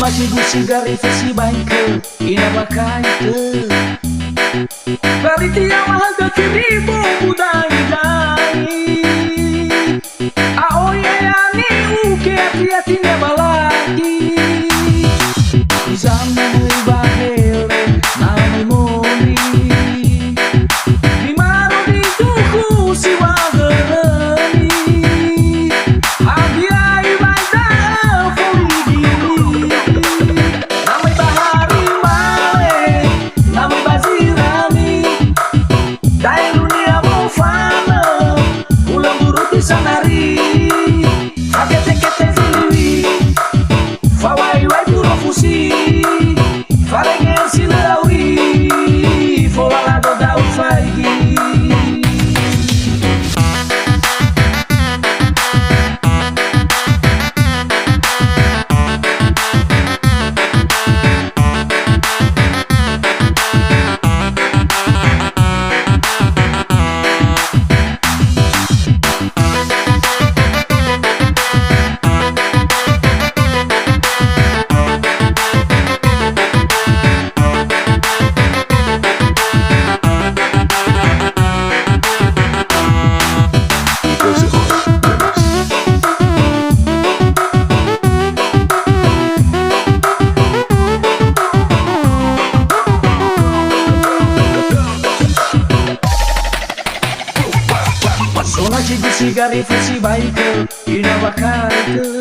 Macigu cigarette si banco inabakaite Baritia mahal kiribu budai-dai Aoye yani uke hati-hatinya balaki Isama bahele nami moni Dimaro di tuku si wagelani Abiai baita foligi Namai bahari male Namai bazirani Dai dunia mofana Ulang buruti sanari Akete-kete ziliwi Fawai-wai fusi Farengen silawi Folado dau faigi Macigu cigarette si baike inabakaite